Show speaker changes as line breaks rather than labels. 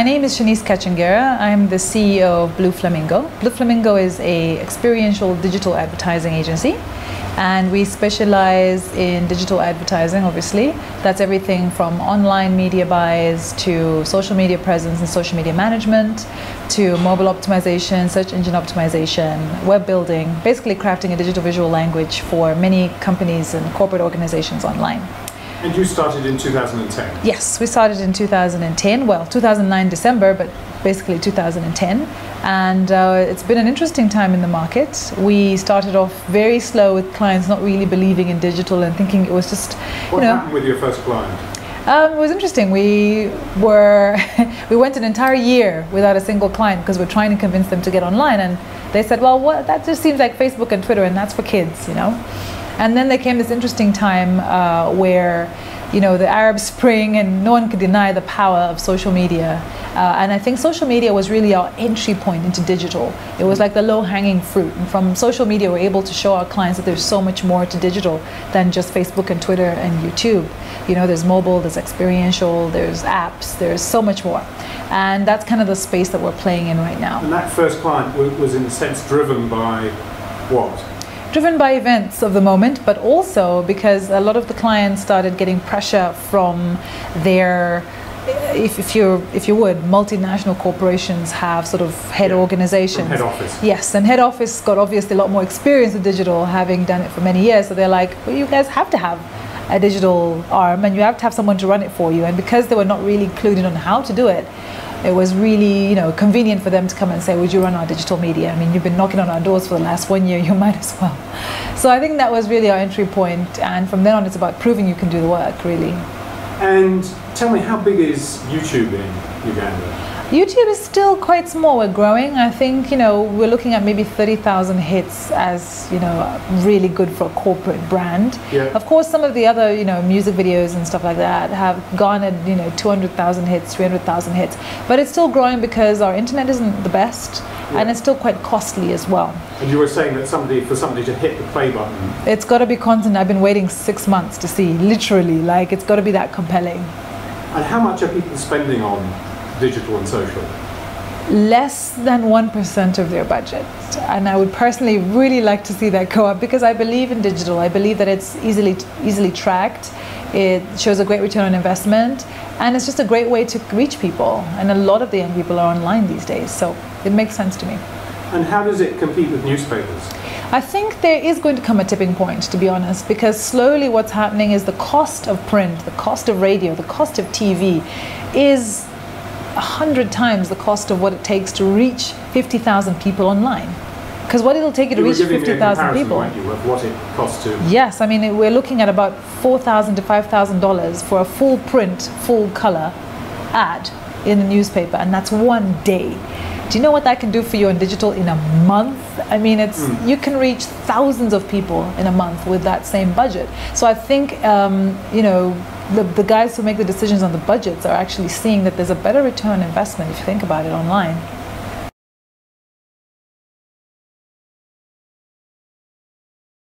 name is Seanice Kacungira. I'm the CEO of Blu Flamingo. Blu Flamingo is an experiential digital advertising agency, and we specialize in digital advertising, obviously. That's everything from online media buys to social media presence and social media management to mobile optimization, search engine optimization, web building, basically crafting a digital visual language for many companies and corporate organizations online.
And you started in 2010?
Yes, we started in 2010, well, 2009 December, but basically 2010. And it's been an interesting time in the market. We started off very slow with clients not really believing in digital and thinking it was just,
What happened with your first client?
It was interesting. We went an entire year without a single client because we're trying to convince them to get online, and they said, well, that just seems like Facebook and Twitter, and that's for kids, you know. And then there came this interesting time where, you know, the Arab Spring, and no one could deny the power of social media. And I think social media was really our entry point into digital. It was like the low-hanging fruit. And from social media, we're able to show our clients that there's so much more to digital than just Facebook and Twitter and YouTube. You know, there's mobile, there's experiential, there's apps, there's so much more. And that's kind of the space that we're playing in right now.
And that first client was in a sense driven by what?
Driven by events of the moment, but also because a lot of the clients started getting pressure from their, if you would, multinational corporations have sort of head organizations.
From head office.
Yes, and head office got obviously a lot more experience with digital, having done it for many years. So they're like, well, you guys have to have a digital arm, and you have to have someone to run it for you. And because they were not really clued in on how to do it, it was really, you know, convenient for them to come and say, would you run our digital media? I mean, you've been knocking on our doors for the last 1 year, you might as well. So I think that was really our entry point, and from then on it's about proving you can do the work, really.
And tell me, how big is YouTube in Uganda?
YouTube is still quite small. We're growing. I think, you know, we're looking at maybe 30,000 hits as, you know, really good for a corporate brand.
Yeah.
Of course, some of the other, you know, music videos and stuff like that have garnered, you know, 200,000 hits, 300,000 hits. But it's still growing because our internet isn't the best, and it's still quite costly as well.
And you were saying that for somebody to hit the play button,
it's got to be content I've been waiting 6 months to see, literally. Like, it's got to be that compelling.
And how much are people spending on digital and social?
Less than 1% of their budget, and I would personally really like to see that go up because I believe in digital. I believe that it's easily tracked. It shows a great return on investment, and it's just a great way to reach people. And a lot of the young people are online these days, so it makes sense to me.
And how does it compete with newspapers?
I think there is going to come a tipping point, to be honest, because slowly what's happening is the cost of print, the cost of radio, the cost of TV is 100 times the cost of what it takes to reach 50,000 people online. Because what it'll take you to reach 50,000 people.
Weren't you, of what it costs to?
Yes, I mean, we're looking at about $4,000 to $5,000 for a full print, full color ad in the newspaper, and that's 1 day. Do you know what that can do for you in digital in a month? I mean, you can reach thousands of people in a month with that same budget. So I think, you know, the guys who make the decisions on the budgets are actually seeing that there's a better return on investment if you think about it online.